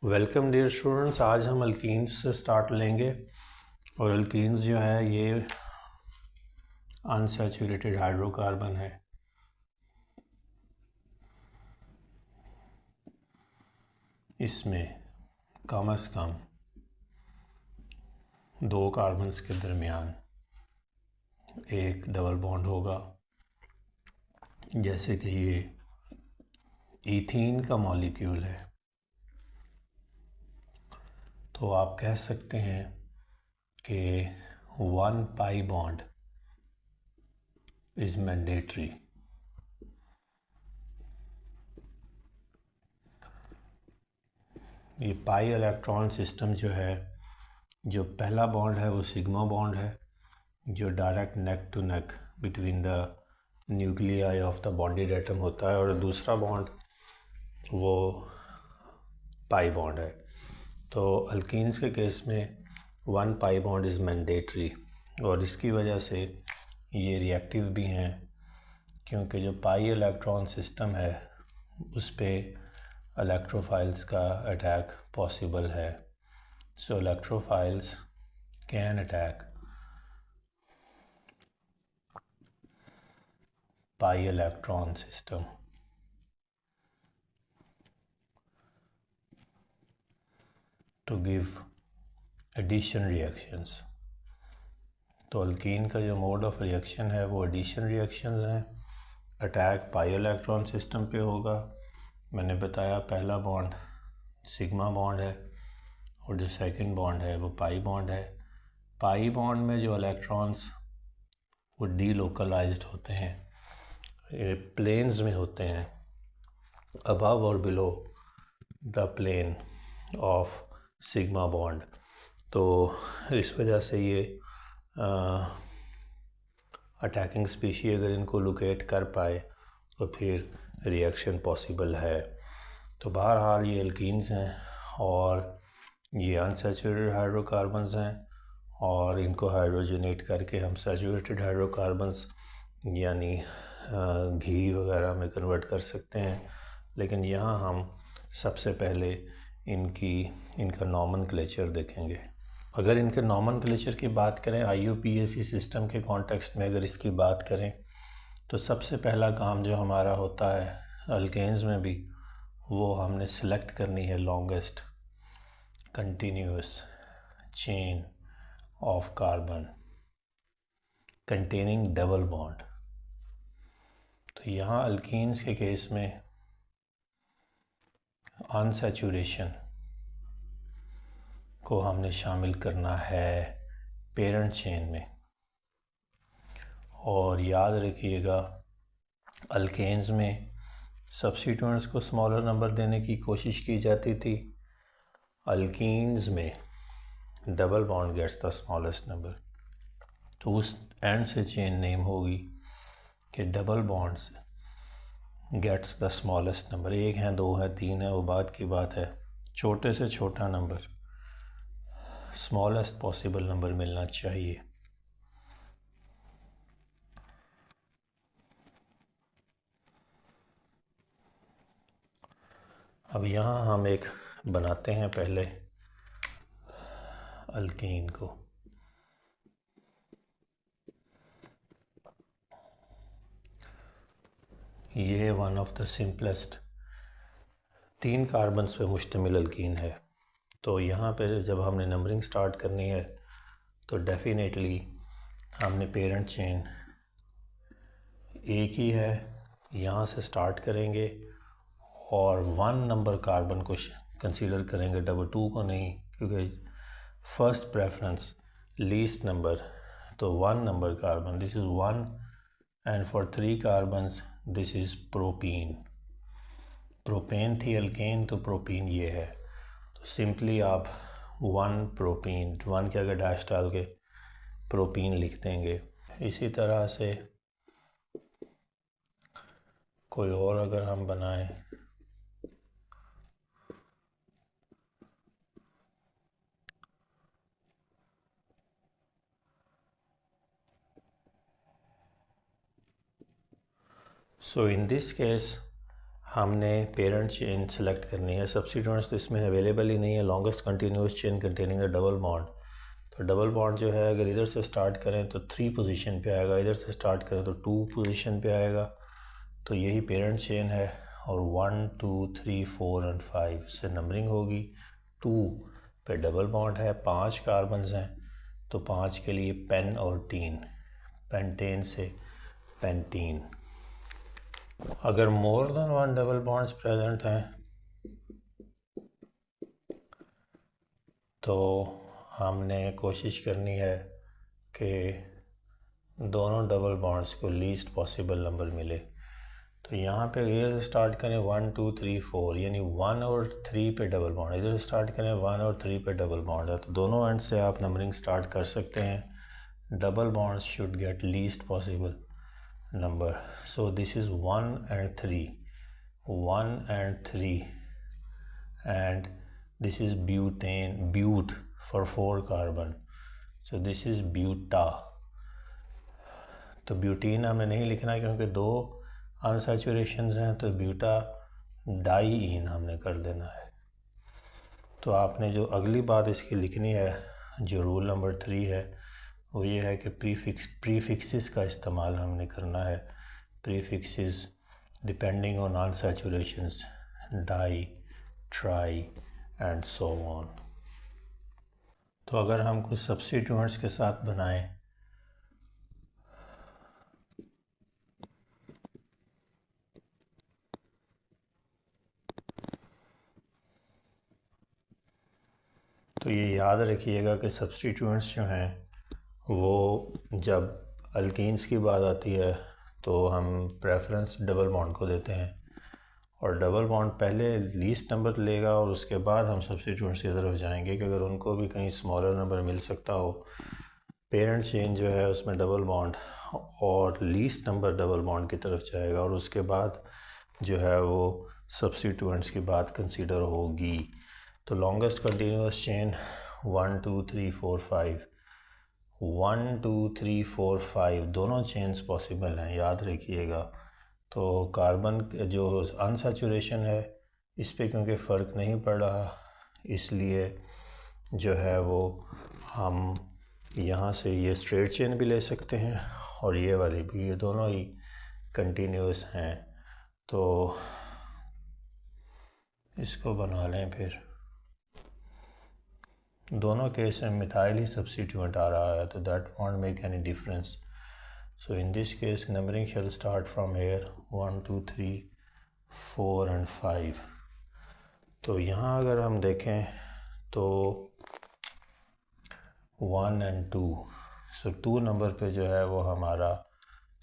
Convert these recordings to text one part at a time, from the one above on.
Welcome dear students. आज हम alkenes से स्टार्ट लेंगे और अल्कीन्स जो है ये अनसैचुरेटेड हाइड्रोकार्बन है। इसमें कम से कम दो कार्बन्स के दरमियान एक डबल बॉन्ड होगा। जैसे कि ये ईथीन का मॉलिक्यूल है, तो आप कह सकते हैं कि 1 पाई बॉन्ड इज़ मैंडेटरी। ये पाई इलेक्ट्रॉन सिस्टम जो है, जो पहला बॉन्ड है वो सिग्मा बॉन्ड है, जो direct neck to neck between the nuclei of the bonded atom होता है, और दूसरा बॉन्ड वो पाई बॉन्ड है। तो अल्कीन्स के केस में 1 पाई बॉन्ड इज़ मैंडेटरी, और इसकी वजह से ये रिएक्टिव भी हैं, क्योंकि जो पाई इलेक्ट्रॉन सिस्टम है उस पर इलेक्ट्रोफाइल्स का अटैक पॉसिबल है। So electrophiles can attack pi electron system to give addition reactions। तो अल्कीन का जो मोड ऑफ रिएक्शन है वो एडिशन रिएक्शंस हैं। अटैक पाई इलेक्ट्रॉन सिस्टम पे होगा। मैंने बताया पहला बॉन्ड सिग्मा बॉन्ड है और जो सेकंड बॉन्ड है वो पाई बॉन्ड है। पाई बॉन्ड में जो इलेक्ट्रॉन्स वो डीलोकलाइज्ड होते हैं, प्लेन्स में होते हैं, अबव और below the plane of sigma bond. तो इस वजह से ये अटैकिंग स्पीशी अगर इनको लोकेट कर पाए तो फिर रिएक्शन पॉसिबल है। तो बहरहाल ये एल्कीन्स हैं और ये अनसैचुरेटेड हाइड्रोकार्बन्स हैं, और इनको हाइड्रोजनेट करके हम सैचुरेटेड हाइड्रोकार्बन्स यानी घी वगैरह में कन्वर्ट कर सकते हैं। लेकिन यहाँ हम सबसे पहले इनका नॉमेनक्लेचर देखेंगे। अगर इनके नॉमेनक्लेचर की बात करें, IUPAC सिस्टम के कॉन्टेक्स्ट में अगर इसकी बात करें, तो सबसे पहला काम जो हमारा होता है अल्केन्स में भी, वो हमने सेलेक्ट करनी है longest continuous chain of carbon containing double bond. तो यहाँ अल्कीन्स के केस में अनसैचुरेशन को हमने शामिल करना है पेरेंट चेन में। और याद रखिएगा अल्केन्स में सब्स्टिट्यूएंट्स को स्मॉलर नंबर देने की कोशिश की जाती थी। अल्कीन्स में double bond gets the smallest number, तो उस एंड से चेन नेम होगी कि double bonds gets the smallest number. 1 है, 2 है, 3 है, वो बात की बात है। छोटे से छोटा नंबर, स्मॉलेस्ट पॉसिबल नंबर मिलना चाहिए। अब यहाँ हम एक बनाते हैं पहले अल्कीन को। ये one of the simplest 3 carbons पे मुश्तमिल अल्कीन है। तो यहाँ पे जब हमने नंबरिंग स्टार्ट करनी है तो डेफिनेटली हमने पेरेंट चेन एक ही है, यहाँ से स्टार्ट करेंगे और 1 नंबर कार्बन को कंसीडर करेंगे, डबल 2 को नहीं, क्योंकि फर्स्ट प्रेफरेंस लीस्ट नंबर। तो 1 number carbon, this is 1, and for 3 carbons this is propene. Propane थी अल्केन, तो प्रोपीन ये है। तो सिंपली आप 1 प्रोपीन, 1 के अगर डैश डाल के प्रोपीन लिख देंगे। इसी तरह से कोई और अगर हम बनाएं, सो इन दिस केस हमने पेरेंट चेन सेलेक्ट करनी है। सब्स्टिट्यूएंट्स तो इसमें अवेलेबल ही नहीं है। Longest continuous chain containing a double bond, तो डबल बॉन्ड जो है अगर इधर से स्टार्ट करें तो 3 पोजीशन पे आएगा, इधर से स्टार्ट करें तो 2 पोजीशन पे आएगा। तो यही पेरेंट चेन है और 1 2 3 4 और 5 से नंबरिंग होगी। 2 पे डबल बॉन्ड है, 5 कार्बन्स हैं, तो 5 के लिए पेन और टीन, पेंटेन से पेंटीन। अगर more than 1 double bonds present हैं तो हमने कोशिश करनी है कि दोनों डबल बॉन्ड्स को लीस्ट पॉसिबल नंबर मिले। तो यहाँ पे इधर से स्टार्ट करें 1 2 3 4, यानी 1 और 3 पे डबल बॉन्ड, इधर से स्टार्ट करें 1 और 3 पे डबल बॉन्ड है, तो दोनों एंड से आप नंबरिंग स्टार्ट कर सकते हैं। Double bonds should get least possible number, so this is 1 and 3, 1 and 3, and this is butane, but for 4 carbon, so this is buta। तो ब्यूटीन हमने नहीं लिखना क्योंकि 2 अनसैचुरेशंस हैं, तो ब्यूटा डाईइन हमने कर देना है। तो आपने जो अगली बात इसकी लिखनी है, जो रूल नंबर 3 है, वो ये है कि प्रीफिक्सेस का इस्तेमाल हमने करना है। Prefixes depending on unsaturations, di, tri and so on. तो अगर हम कुछ सब्स्टिट्यूएंट्स के साथ बनाएं तो ये याद रखिएगा कि सब्स्टिट्यूएंट्स जो हैं वो जब अल्कीन्स की बात आती है तो हम प्रेफरेंस डबल बॉन्ड को देते हैं, और डबल बॉन्ड पहले लीस्ट नंबर लेगा और उसके बाद हम सब्स्टिट्यूएंट्स की तरफ जाएंगे कि अगर उनको भी कहीं स्मॉलर नंबर मिल सकता हो। पेरेंट चेन जो है उसमें डबल बॉन्ड और लीस्ट नंबर डबल बॉन्ड की तरफ जाएगा, और उसके बाद जो है वो सब्स्टिट्यूएंट्स की बात कंसीडर होगी। तो लॉन्गेस्ट कंटिन्यूस चेन 1 2 3 4 5, 1 2 3 4 5 दोनों चेन्स पॉसिबल हैं, याद रखिएगा। तो कार्बन जो अनसैचुरेशन है इस पे क्योंकि फ़र्क नहीं पड़ रहा, इसलिए जो है वो हम यहाँ से ये स्ट्रेट चेन भी ले सकते हैं और ये वाली भी, ये दोनों ही कंटिन्यूस हैं। तो इसको बना लें, फिर दोनों केस में मिथाइल ही सब्स्टिट्यूएंट आ रहा है, तो that want make any difference. So in this case numbering shell start from here 1 2 3 4 and 5। तो यहाँ अगर हम देखें तो 1 एंड 2, सो 2 नंबर पे जो है वो हमारा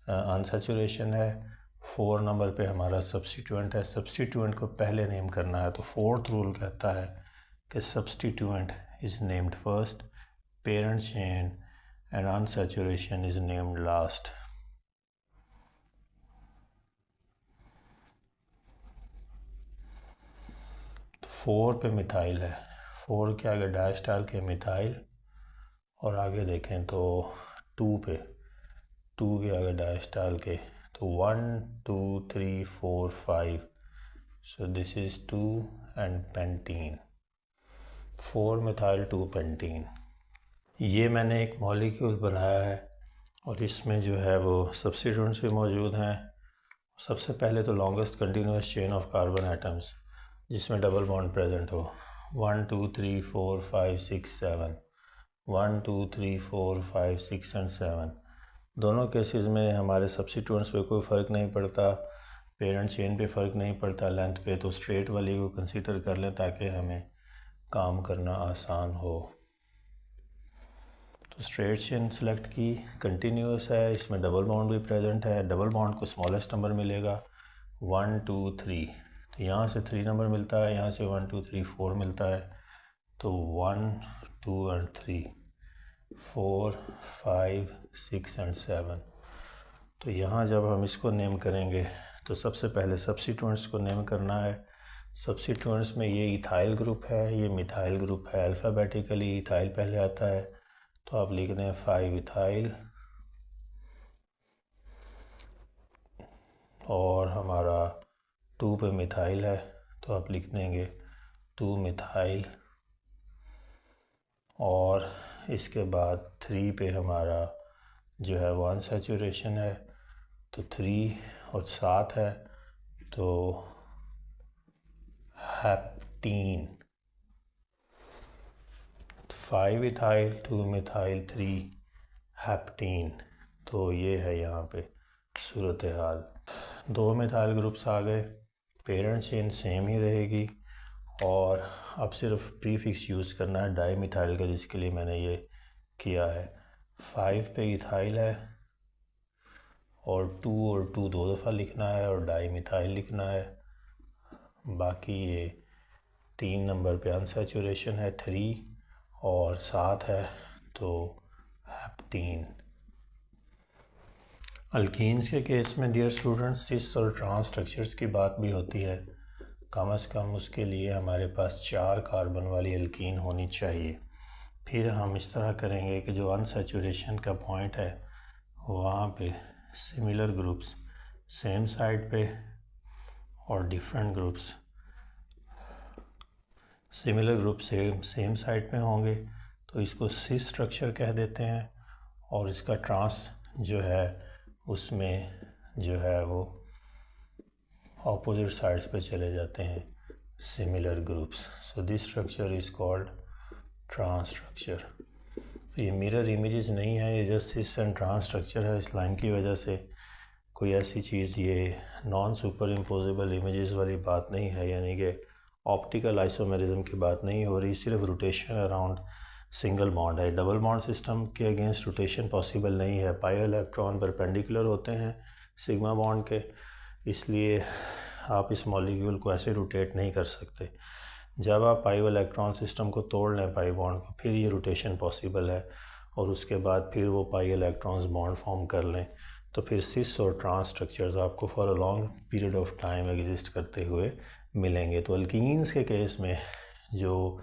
अनसैचुरेशन है, 4 नंबर पे हमारा सब्स्टिट्यूएंट है। सब्स्टिट्यूएंट को पहले नेम करना है, तो 4th रूल कहता है कि substituent is named first, parent chain and unsaturation is named last। तो 4 पे मिथाइल है, 4 के आगे डैश डाल के मिथाइल, और आगे देखें तो 2 पे 2 के आगे डैश डाल के, तो 1 2 3 4 5, so this is 2 and pentene, 4 methyl 2 pentene. ये मैंने एक मॉलिक्यूल बनाया है और इसमें जो है वो सब्स्टिट्यूएंट्स भी मौजूद हैं। सबसे पहले तो longest continuous chain of carbon atoms जिसमें डबल बॉन्ड प्रेजेंट हो, 1 2 3 4 5 6 7, 1 2 3 4 5 6 एंड 7। दोनों केसेस में हमारे सब्स्टिट्यूएंट्स पे कोई फ़र्क नहीं पड़ता, पेरेंट चेन पे फ़र्क नहीं पड़ता लेंथ पे, तो स्ट्रेट वाली को कंसीडर कर लें ताकि हमें काम करना आसान हो। तो स्ट्रेट चेन सेलेक्ट की, कंटिन्यूस है, इसमें डबल बॉन्ड भी प्रेजेंट है, डबल बॉन्ड को स्मॉलेस्ट नंबर मिलेगा 1 2 3, तो यहाँ से 3 नंबर मिलता है, यहाँ से 1 2 3 4 मिलता है, तो 1 2 एंड 3 4 5 6 एंड 7। तो यहाँ जब हम इसको नेम करेंगे तो सबसे पहले सब्स्टिट्यूएंट्स को नेम करना है। सब्स्टिट्यूएंट्स में ये इथाइल ग्रुप है, ये मिथाइल ग्रुप है, अल्फ़ाबेटिकली इथाइल पहले आता है, तो आप लिख दें 5 इथाइल, और हमारा 2 पे मिथाइल है तो आप लिख देंगे 2 मिथाइल, और इसके बाद 3 पे हमारा जो है वो अनसैचुरेशन है, तो 3 और 7 है तो हेप्टीन। 5 इथाइल 2 मिथाइल 3 हेप्टीन। तो ये है यहाँ पे सूरत हाल। 2 मिथाइल ग्रुप्स आ गए, पेरेंट चेन सेम ही रहेगी और अब सिर्फ प्रीफिक्स यूज़ करना है डाई मिथाइल का, जिसके लिए मैंने ये किया है। 5 पे इथाइल है और 2 दो दफ़ा लिखना है और डाई मिथाइल लिखना है। बाकी ये 3 नंबर पे अनसैचुरेशन है 3 और 7 है तो हेप्टीन। अल्कीन्स के केस में डियर स्टूडेंट्स सिस और ट्रांस स्ट्रक्चर्स की बात भी होती है। कम से कम उसके लिए हमारे पास 4 कार्बन वाली अल्कीन होनी चाहिए। फिर हम इस तरह करेंगे कि जो अनसैचुरेशन का पॉइंट है वहाँ पे सिमिलर ग्रुप्स सेम साइड पे और different groups similar group same side पे होंगे, तो इसको सिस स्ट्रक्चर कह देते हैं। और इसका ट्रांस जो है उसमें जो है वो ऑपोजिट साइड्स पे चले जाते हैं similar groups. So this structure is called trans structure. ये मिरर इमेजेस नहीं है, ये just cis and trans structure है। इस लाइन की वजह से कोई ऐसी चीज़ ये नॉन सुपर इम्पोजेबल इमेजेस वाली बात नहीं है, यानी कि ऑप्टिकल आइसोमेरिज्म की बात नहीं हो रही, सिर्फ रोटेशन अराउंड सिंगल बॉन्ड है। डबल बॉन्ड सिस्टम के अगेंस्ट रोटेशन पॉसिबल नहीं है। पाई इलेक्ट्रॉन परपेंडिकुलर होते हैं सिग्मा बॉन्ड के, इसलिए आप इस मॉलिक्यूल को ऐसे रोटेट नहीं कर सकते। जब आप पाई इलेक्ट्रॉन सिस्टम को तोड़ लें पाई बॉन्ड को, फिर ये रोटेशन पॉसिबल है और उसके बाद फिर वो पाई इलेक्ट्रॉन्स बॉन्ड फॉर्म कर लें, तो फिर सिस और ट्रांस स्ट्रक्चर्स आपको for a long period of time exist करते हुए मिलेंगे। तो अल्कीन्स के केस में जो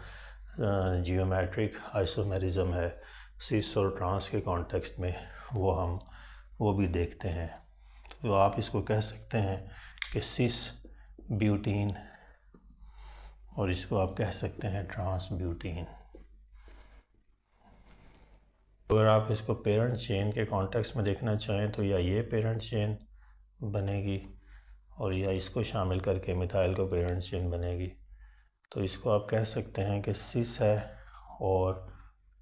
जियोमेट्रिक आइसोमेरिज्म है सिस और ट्रांस के कॉन्टेक्स्ट में वो भी देखते हैं। तो आप इसको कह सकते हैं कि सिस ब्यूटीन और इसको आप कह सकते हैं ट्रांस ब्यूटीन। अगर आप इसको पेरेंट चेन के कॉन्टेक्स्ट में देखना चाहें तो या ये पेरेंट चेन बनेगी और या इसको शामिल करके मिथाइल को पेरेंट चेन बनेगी। तो इसको आप कह सकते हैं कि सिस है और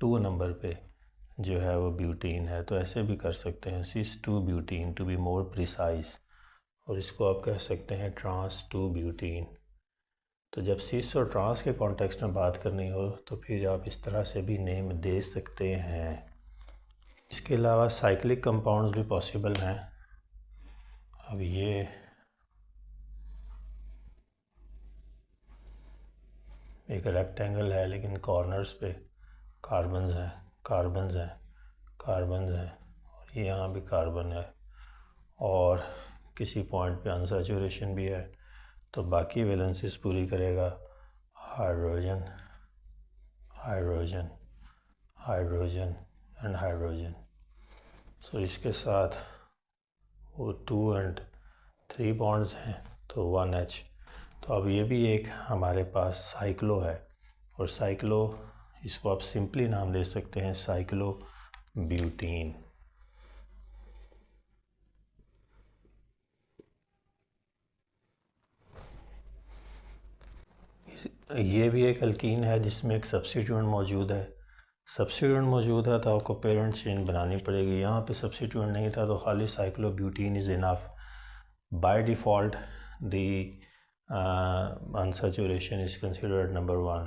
2 नंबर पे जो है वो ब्यूटीन है, तो ऐसे भी कर सकते हैं cis 2 butene to be more precise, और इसको आप कह सकते हैं ट्रांस 2 ब्यूटीन। तो जब सिस और ट्रांस के कॉन्टेक्स्ट में बात करनी हो तो फिर आप इस तरह से भी नेम दे सकते हैं। इसके अलावा साइक्लिक कंपाउंड्स भी पॉसिबल हैं। अब ये एक रेक्टेंगल है लेकिन कॉर्नर्स पे कार्बन्स हैं और यहाँ भी कार्बन है और किसी पॉइंट पे अनसैचुरेशन भी है, तो बाकी वैलेंसीज पूरी करेगा hydrogen hydrogen hydrogen and hydrogen. So इसके साथ वो 2 और 3 बॉन्ड्स हैं तो 1H। तो अब ये भी एक हमारे पास साइक्लो है, और साइक्लो इसको आप सिंपली नाम ले सकते हैं साइक्लो ब्यूटीन। ये भी एक अल्कीन है जिसमें एक सब्स्टिट्यूएंट मौजूद है। तो आपको पेरेंट चेन बनानी पड़ेगी। यहाँ पे सब्स्टिट्यूएंट नहीं था तो खाली cyclo butene is enough. By default the unsaturation is considered number 1,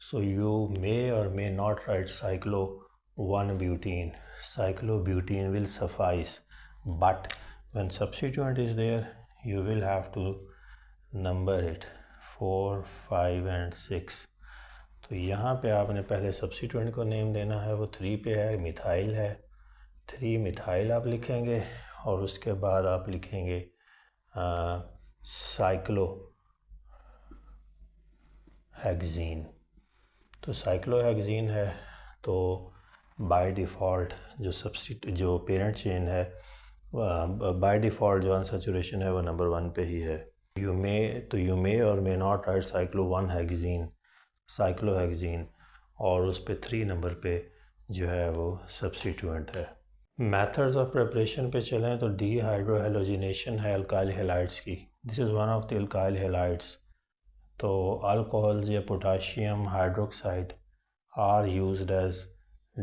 so you may or may not write cyclo 1-butene. Cyclobutene will suffice, but when substituent is there you will have to number it 4, 5 and 6। तो यहाँ पे आपने पहले substituent को name देना है, वो 3 पे है, मिथाइल है, 3 मिथाइल आप लिखेंगे और उसके बाद आप लिखेंगे साइक्लो हेक्सीन। तो साइक्लोहेक्सीन है तो बाय डिफ़ॉल्ट जो पेरेंट चेन है बाय डिफ़ॉल्ट जो अनसैचुरेशन है वो नंबर 1 पे ही है। You may or may not write cyclohexene और उस पे 3 नंबर पे जो है वो सब्स्टिट्यूएंट है। मेथड्स ऑफ प्रिपरेशन पे चलें तो डीहाइड्रोहेलोजिनेशन है अल्काइल हैलाइड्स की। This is one of the alkyl halides. तो अल्कोहल्स या potassium hydroxide are used as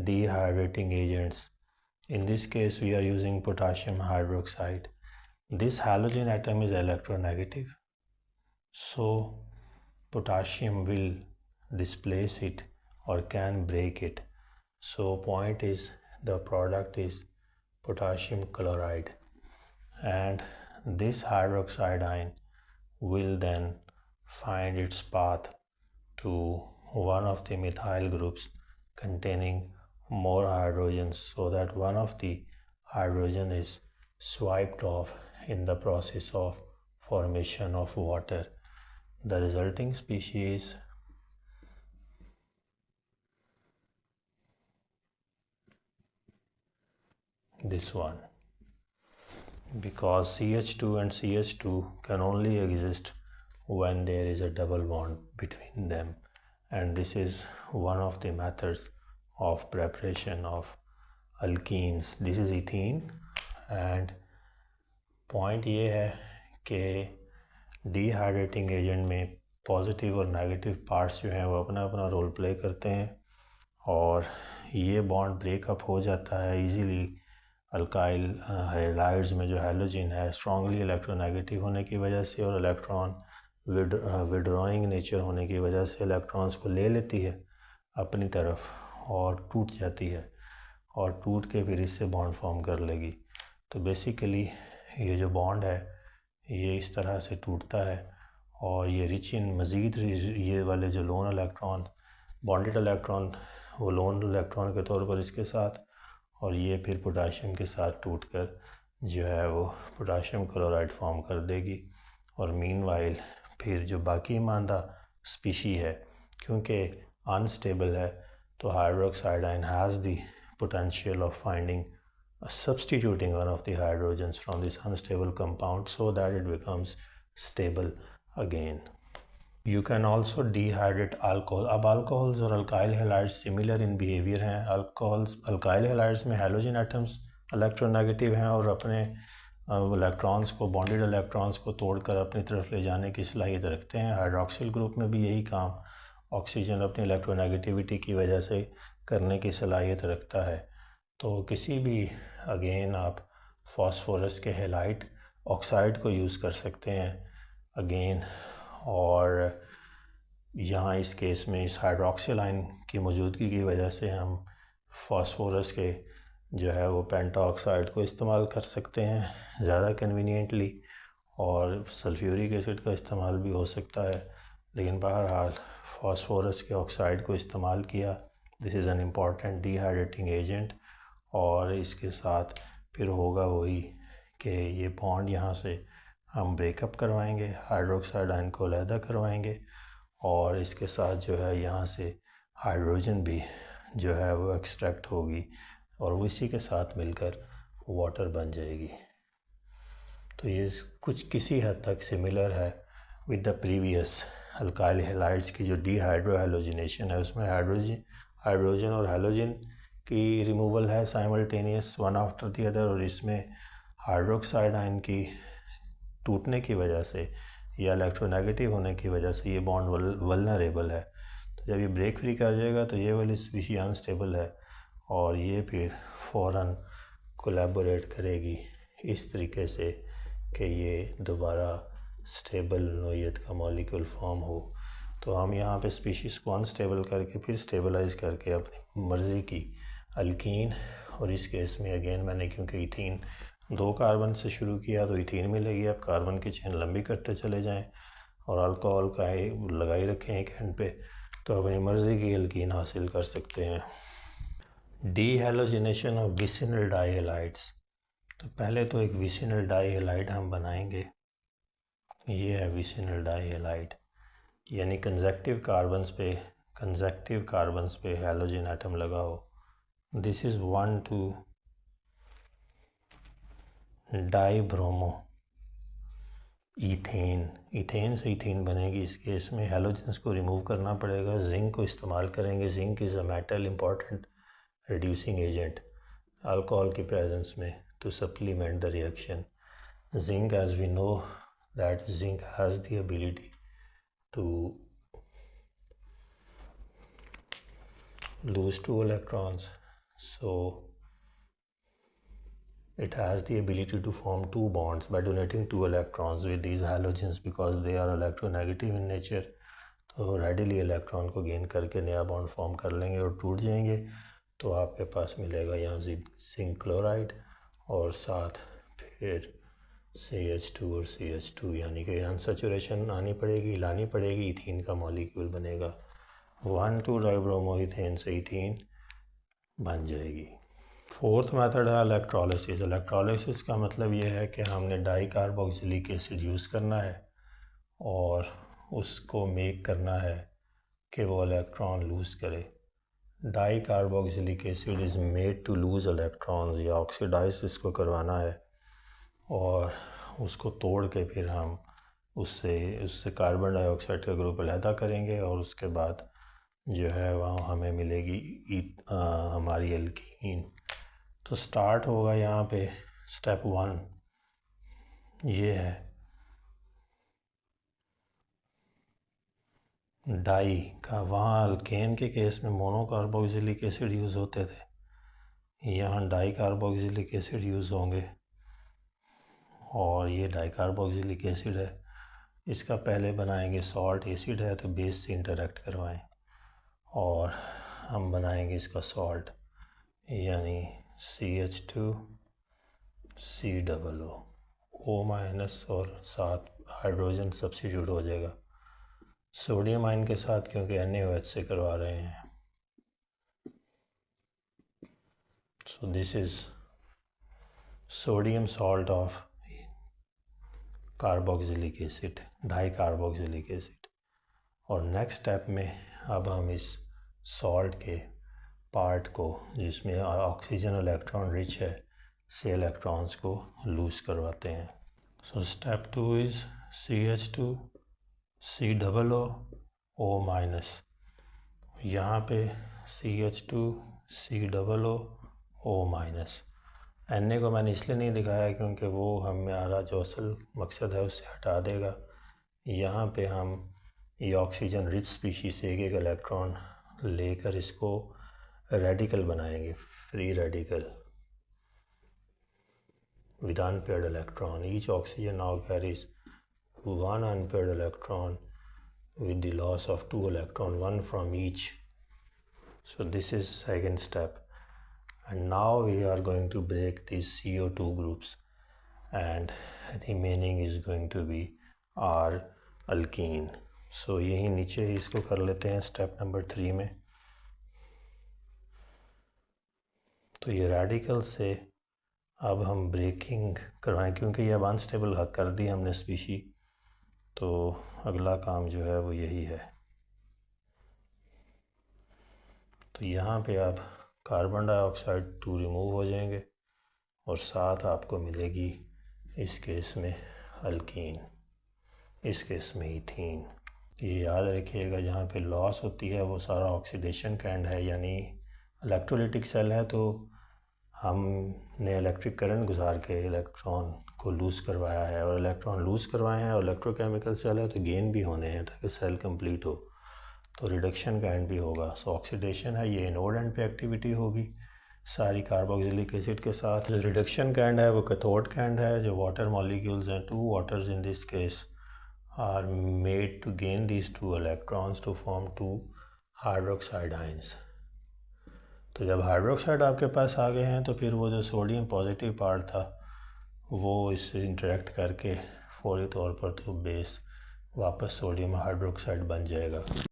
dehydrating agents. In this case we are using potassium hydroxide. This halogen atom is electronegative, so potassium will displace it or can break it. So point is the product is potassium chloride, and this hydroxide ion will then find its path to one of the methyl groups containing more hydrogens, so that one of the hydrogen is swiped off in the process of formation of water. The resulting species this one, because CH2 and CH2 can only exist when there is a double bond between them, and this is one of the methods of preparation of alkenes. This is ethene, and point ये है कि dehydrating agent में positive और negative parts जो हैं वो अपना अपना रोल प्ले करते हैं, और ये बॉन्ड ब्रेकअप हो जाता है इजीली अल्काइल हैलाइड्स में। जो हैलोजन है स्ट्रांगली इलेक्ट्रोनेगेटिव होने की वजह से और इलेक्ट्रॉन विड्रॉइंग नेचर होने की वजह से इलेक्ट्रॉन्स को ले लेती है अपनी तरफ और टूट जाती है, और टूट के फिर इससे बॉन्ड फॉर्म कर लेगी। तो बेसिकली ये जो बॉन्ड है ये इस तरह से टूटता है, और ये रिच इन मज़ीद ये वाले जो लोन इलेक्ट्रॉन बॉन्डेड इलेक्ट्रॉन वो लोन इलेक्ट्रॉन के तौर पर इसके साथ, और ये फिर पोटाशियम के साथ टूटकर जो है वो पोटाशियम क्लोराइड फॉर्म कर देगी। और मीनवाइल फिर जो बाकी मांदा स्पीशी है क्योंकि अनस्टेबल है, तो hydroxide ion has the potential of substituting one of the hydrogens from this unstable compound so that it becomes stable again. You can also dehydrate alcohol. अब alcohols और alkyl halides similar in behavior हैं। alkyl halides में halogen atoms electronegative हैं और अपने electrons को bonded electrons को तोड़कर अपनी तरफ ले जाने की सलाहियत रखते हैं। हाइड्रोक्सिल ग्रुप में भी यही काम ऑक्सीजन अपनी इलेक्ट्रोनेगेटिविटी की वजह से करने की सलाहियत रखता है। तो किसी भी अगेन आप फास्फोरस के हैलाइड ऑक्साइड को यूज़ कर सकते हैं अगेन, और यहाँ इस केस में इस हाइड्रोक्सिल आयन की मौजूदगी की वजह से हम फास्फोरस के जो है वो पेंटा ऑक्साइड को इस्तेमाल कर सकते हैं ज़्यादा कन्वीनियंटली, और सल्फ्यूरिक एसिड का इस्तेमाल भी हो सकता है, लेकिन बहरहाल फास्फोरस के ऑक्साइड को इस्तेमाल किया। This is an important dehydrating agent, और इसके साथ फिर होगा वही कि ये बॉन्ड यहाँ से हम ब्रेकअप करवाएंगे, हाइड्रोक्साइड आयन को अलहदा करवाएंगे, और इसके साथ जो है यहाँ से हाइड्रोजन भी जो है वो एक्सट्रैक्ट होगी और वो इसी के साथ मिलकर वाटर बन जाएगी। तो ये कुछ किसी हद तक सिमिलर है with the previous alkyl halides की जो डीहाइड्रोहेलोजिनेशन है, उसमें हाइड्रोजन और हैलोजन की रिमूवल है simultaneous one after the other, और इसमें हाइड्रोक्साइड आयन की टूटने की वजह से या इलेक्ट्रोनेगेटिव होने की वजह से ये बॉन्ड वल्नरेबल है। तो जब ये ब्रेक फ्री कर जाएगा तो ये वाली स्पीशी अनस्टेबल है और ये फिर फ़ौरन कोलैबोरेट करेगी इस तरीके से कि ये दोबारा स्टेबल नोयत का मॉलिक्यूल फॉर्म हो। तो हम यहाँ पे स्पीशीज़ को अनस्टेबल करके फिर स्टेबलाइज करके अपनी मर्ज़ी की अल्कीन, और इस केस में अगेन मैंने क्योंकि इथीन 2 कार्बन से शुरू किया तो इथीन मिलेगी। आप कार्बन की चेन लंबी करते चले जाएं और अल्कोहल का लगाई रखें एक एंड पे, तो अपनी मर्ज़ी की अल्कीन हासिल कर सकते हैं। डीहैलोजिनेशन ऑफ विसिनल डाईहैलाइड्स। तो पहले तो एक विसिनल डाईहैलाइड हम बनाएंगे। ये है विसिनल डाईहैलाइड, यानी कंजक्टिव कार्बन्स पे हैलोजन एटम लगा हो। दिस इज़ 1,2 डाईब्रोमो ईथेन से ईथीन बनेगी। इस केस में हैलोजेंस को रिमूव करना पड़ेगा, जिंक को इस्तेमाल करेंगे। Zinc is a metal important reducing agent alcohol की प्रेजेंस में to supplement the reaction. Zinc, as we know that zinc has the ability to lose 2 electrons, so it has the ability to form 2 bonds by donating 2 electrons with these halogens because they are electronegative in nature। तो readily electron को gain करके नया bond form कर लेंगे और टूट जाएंगे। तो आपके पास मिलेगा यहाँ जिंक क्लोराइड और साथ फिर CH2 और CH2, यानी कि अनसैचुरेशन आनी पड़ेगी, लानी पड़ेगी, इथीन का मॉलिक्यूल बनेगा। 1,2-डाइब्रोमोइथेन से इथीन बन जाएगी। फोर्थ मेथड है इलेक्ट्रोलिसिस। इलेक्ट्रोलिसिस का मतलब ये है कि हमने डाई कार्बोक्सिलिक एसिड यूज़ करना है और उसको मेक करना है कि वो इलेक्ट्रॉन लूज़ करे। Dicarboxylic acid is made to lose electrons, या ऑक्सीडाइज इसको करवाना है और उसको तोड़ के फिर हम उससे कार्बन डाइऑक्साइड का ग्रुप अलहदा करेंगे और उसके बाद जो है वहाँ हमें मिलेगी हमारी एल्कीन। तो स्टार्ट होगा यहाँ पे स्टेप 1 ये है डाई का। वहाँ अल्केन के केस में मोनोकार्बोक्सिलिक एसिड यूज़ होते थे, यहाँ डाई कार्बोक्सिलिक एसिड यूज़ होंगे और ये डाई कार्बोक्सिलिक एसिड है। इसका पहले बनाएंगे सॉल्ट, एसिड है तो बेस से इंटरेक्ट करवाएं और हम बनाएंगे इसका सॉल्ट, यानी CH2 COO O- और साथ हाइड्रोजन सब्स्टिट्यूट हो जाएगा। सोडियम आयन के साथ क्योंकि NaOH से करवा रहे हैं। So this is sodium salt of carboxylic acid, di carboxylic acid. और नेक्स्ट स्टेप में अब हम इस सॉल्ट के पार्ट को जिसमें ऑक्सीजन इलेक्ट्रॉन रिच है से इलेक्ट्रॉन्स को लूज़ करवाते हैं। So step 2 is CH2 COO O-। यहाँ पे CH2 COO O-। Na को मैंने इसलिए नहीं दिखाया क्योंकि वो हमारा जो असल मकसद है उससे हटा देगा। यहाँ पे हम ये ऑक्सीजन रिच स्पीशीज से एक इलेक्ट्रॉन लेकर इसको रेडिकल बनाएंगे, free radical with unpaired electron. Each oxygen now carries 1 unpaired electron with the loss of 2 electron, 1 from each. So this is second step, and now we are going to break these CO2 groups and remaining is going to be our alkene. So यही नीचे ही इसको कर लेते हैं step number 3 में। तो ये radical से अब हम ब्रेकिंग करवाएं क्योंकि ये अब अनस्टेबल कर दी हमने स्पीशी, तो अगला काम जो है वो यही है। तो यहाँ पे आप कार्बन डाइऑक्साइड 2 रिमूव हो जाएंगे और साथ आपको मिलेगी इस केस में अल्कीन, इस केस में इथीन। ये याद रखिएगा जहाँ पे लॉस होती है वो सारा ऑक्सीडेशन का एंड है, यानी इलेक्ट्रोलिटिक सेल है तो हमने इलेक्ट्रिक करंट गुजार के इलेक्ट्रॉन को लूज़ करवाया है और इलेक्ट्रॉन लूज़ करवाए हैं और इलेक्ट्रोकेमिकल सेल है तो गेन भी होने हैं ताकि सेल कंप्लीट हो, तो रिडक्शन का एंड भी होगा। सो ऑक्सीडेशन है ये एनोड एंड पे एक्टिविटी होगी सारी कार्बोक्सिलिक एसिड के साथ। जो रिडक्शन का एंड है वो कैथोड का एंड है। जो वाटर मॉलिक्यूल्स हैं 2 waters in this case are made to gain these 2 electrons to form 2 hydroxide ions. तो जब हाइड्रोक्साइड आपके पास आ गए हैं तो फिर वो जो सोडियम पॉजिटिव पार्ट था वो इससे इंटरेक्ट करके फौरी तौर पर तो बेस वापस सोडियम हाइड्रोक्साइड बन जाएगा।